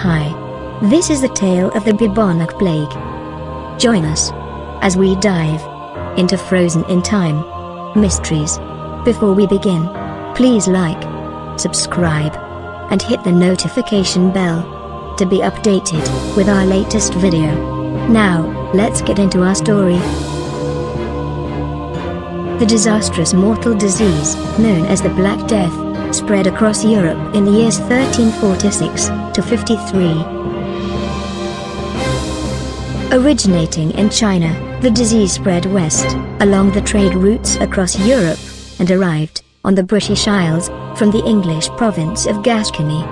Hi. This is the tale of the Bubonic Plague. Join us as we dive into frozen in time mysteries. Before we begin, please like, subscribe, and hit the notification bell to be updated with our latest video. Now, let's get into our story. The disastrous mortal disease, known as the Black Death, spread across Europe in the years 1346 to 53. Originating in China, the disease spread west, along the trade routes across Europe, and arrived on the British Isles from the English province of Gascony.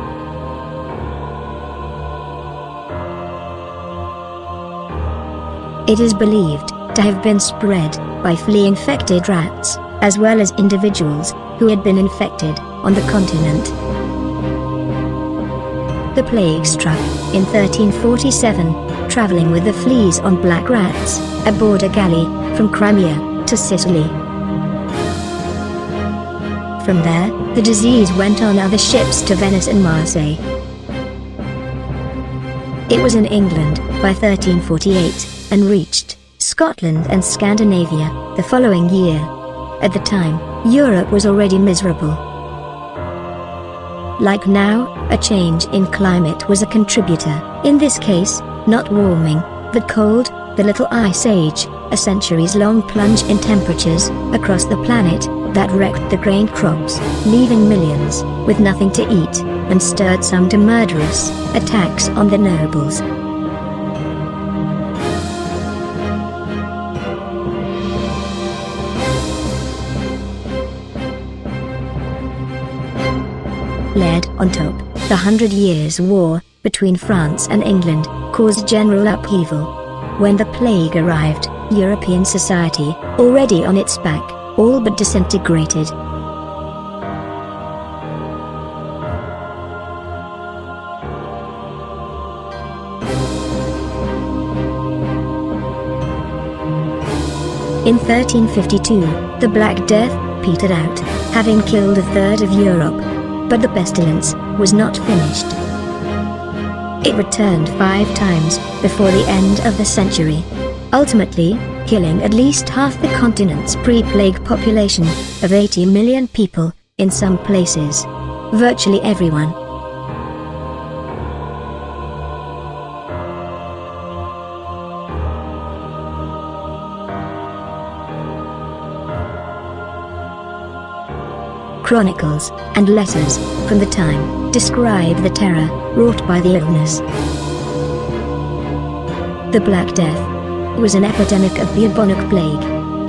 It is believed to have been spread by flea-infected rats, as well as individuals who had been infected on the continent. The plague struck in 1347, traveling with the fleas on black rats, aboard a galley from Crimea to Sicily. From there, the disease went on other ships to Venice and Marseille. It was in England by 1348, and reached Scotland and Scandinavia the following year. At the time, Europe was already miserable. Like now, a change in climate was a contributor, in this case, not warming, but cold, the Little Ice Age, a centuries-long plunge in temperatures across the planet that wrecked the grain crops, leaving millions with nothing to eat, and stirred some to murderous attacks on the nobles. Layered on top, the 100 Years' War between France and England caused general upheaval. When the plague arrived, European society, already on its back, all but disintegrated. In 1352, the Black Death petered out, having killed a third of Europe. But the pestilence was not finished. It returned 5 times before the end of the century, ultimately killing at least half the continent's pre-plague population of 80 million people, in some places, virtually everyone. Chronicles and letters from the time describe the terror wrought by the illness. The Black Death was an epidemic of bubonic plague,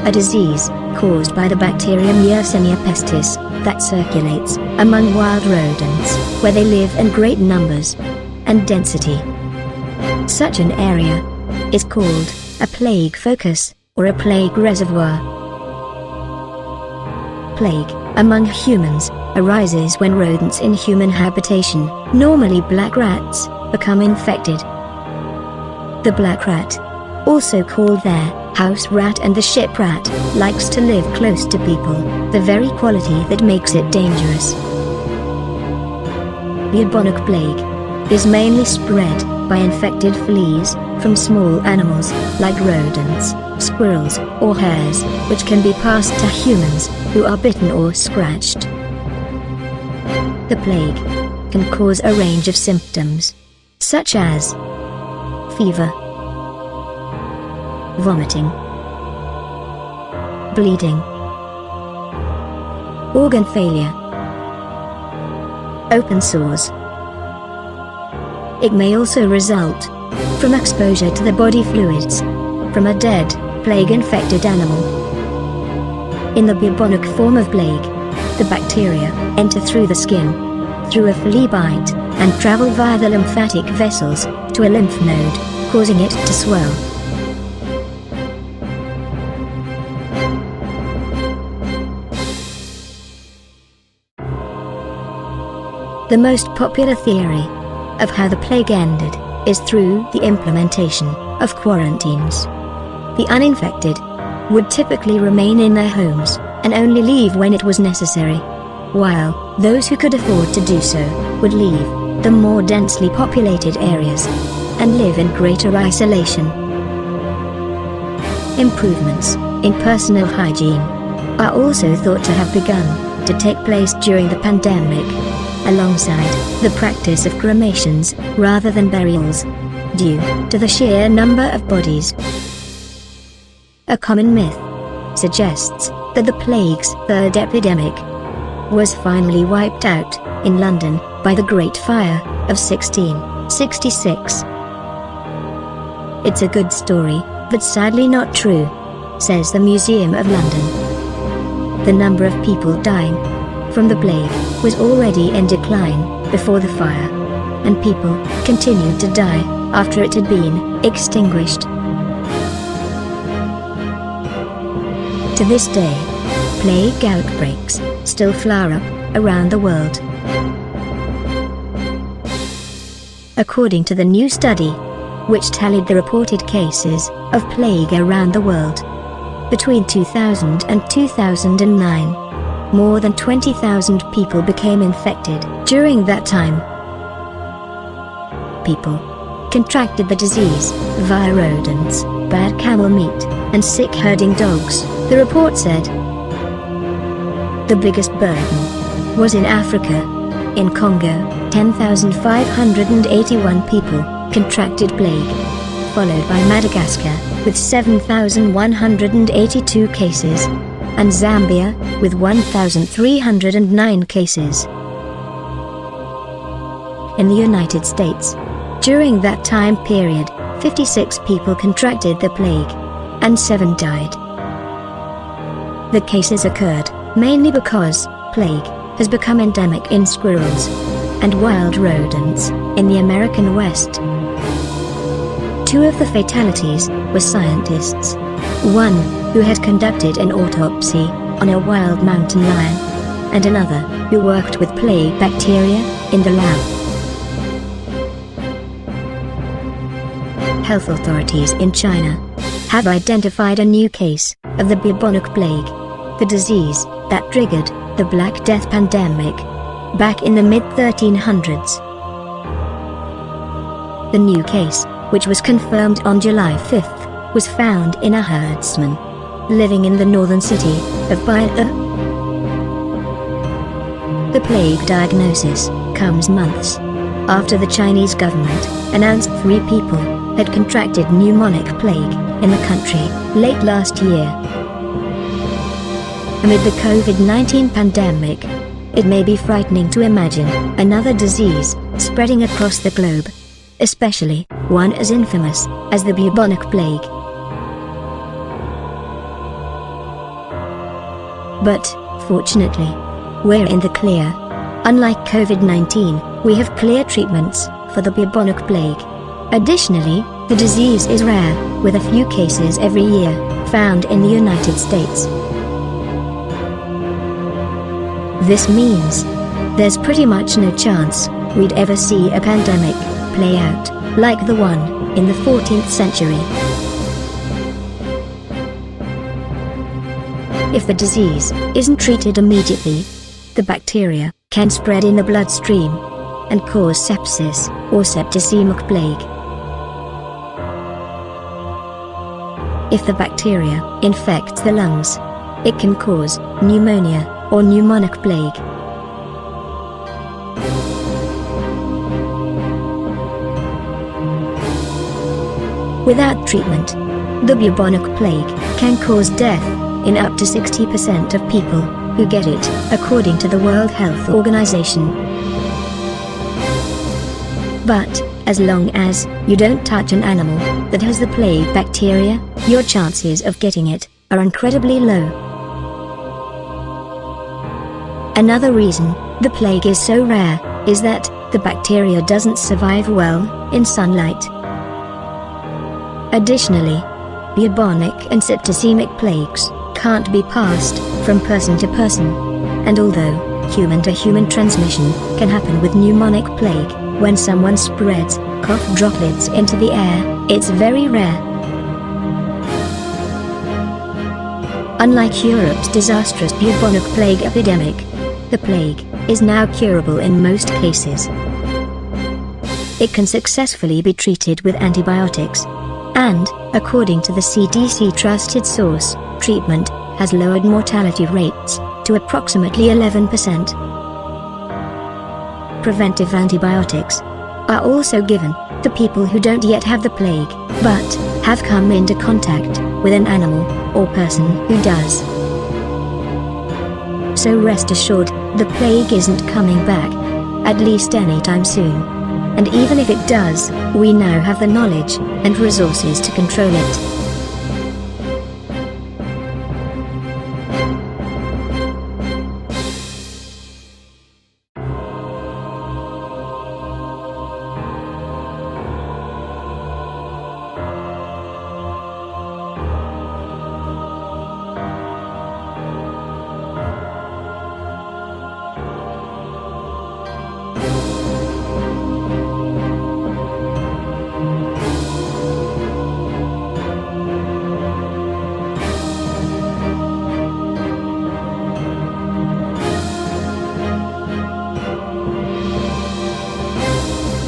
a disease caused by the bacterium Yersinia pestis that circulates among wild rodents where they live in great numbers and density. Such an area is called a plague focus or a plague reservoir. Plague among humans arises when rodents in human habitation, normally black rats, become infected. The black rat, also called their house rat and the ship rat, likes to live close to people, the very quality that makes it dangerous. Bubonic plague is mainly spread by infected fleas from small animals like rodents, squirrels, or hares, which can be passed to humans who are bitten or scratched. The plague can cause a range of symptoms, such as fever, vomiting, bleeding, organ failure, open sores. It may also result from exposure to the body fluids from a dead, plague-infected animal. In the bubonic form of plague, the bacteria enter through the skin, through a flea bite, and travel via the lymphatic vessels to a lymph node, causing it to swell. The most popular theory of how the plague ended is through the implementation of quarantines. The uninfected would typically remain in their homes and only leave when it was necessary, while those who could afford to do so would leave the more densely populated areas and live in greater isolation. Improvements in personal hygiene are also thought to have begun to take place during the pandemic, alongside the practice of cremations rather than burials, due to the sheer number of bodies. A common myth suggests that the plague's third epidemic was finally wiped out in London by the Great Fire of 1666. It's a good story, but sadly not true, says the Museum of London. The number of people dying from the plague was already in decline before the fire, and people continued to die after it had been extinguished. To this day, plague outbreaks still flower up around the world. According to the new study, which tallied the reported cases of plague around the world between 2000 and 2009, more than 20,000 people became infected during that time. People contracted the disease via rodents, bad camel meat, and sick herding dogs, the report said. The biggest burden was in Africa. In Congo, 10,581 people contracted plague, followed by Madagascar, with 7,182 cases, and Zambia, with 1,309 cases. In the United States, during that time period, 56 people contracted the plague, and 7 died. The cases occurred mainly because plague has become endemic in squirrels and wild rodents in the American West. 2 of the fatalities were scientists. One who had conducted an autopsy on a wild mountain lion, and another who worked with plague bacteria in the lab. Health authorities in China have identified a new case of the bubonic plague, the disease that triggered the Black Death pandemic back in the mid-1300s. The new case, which was confirmed on July 5th, was found in a herdsman living in the northern city of Baihe. The plague diagnosis comes months after the Chinese government announced 3 people had contracted pneumonic plague in the country late last year. Amid the COVID-19 pandemic, it may be frightening to imagine another disease spreading across the globe, especially one as infamous as the bubonic plague. But, fortunately, we're in the clear. Unlike COVID-19, we have clear treatments for the bubonic plague. Additionally, the disease is rare, with a few cases every year found in the United States. This means there's pretty much no chance we'd ever see a pandemic play out like the one in the 14th century. If the disease isn't treated immediately, the bacteria can spread in the bloodstream and cause sepsis or septicemic plague. If the bacteria infects the lungs, it can cause pneumonia or pneumonic plague. Without treatment, the bubonic plague can cause death in up to 60% of people who get it, according to the World Health Organization. But, as long as you don't touch an animal that has the plague bacteria, your chances of getting it are incredibly low. Another reason the plague is so rare is that the bacteria doesn't survive well in sunlight. Additionally, bubonic and septicemic plagues can't be passed from person to person, and although human-to-human transmission can happen with pneumonic plague when someone spreads cough droplets into the air, it's very rare. Unlike Europe's disastrous bubonic plague epidemic, the plague is now curable in most cases. it can successfully be treated with antibiotics. And, according to the CDC trusted source, treatment has lowered mortality rates to approximately 11%. Preventive antibiotics are also given to people who don't yet have the plague, but have come into contact with an animal or person who does. So rest assured, the plague isn't coming back, at least anytime soon. And even if it does, we now have the knowledge and resources to control it.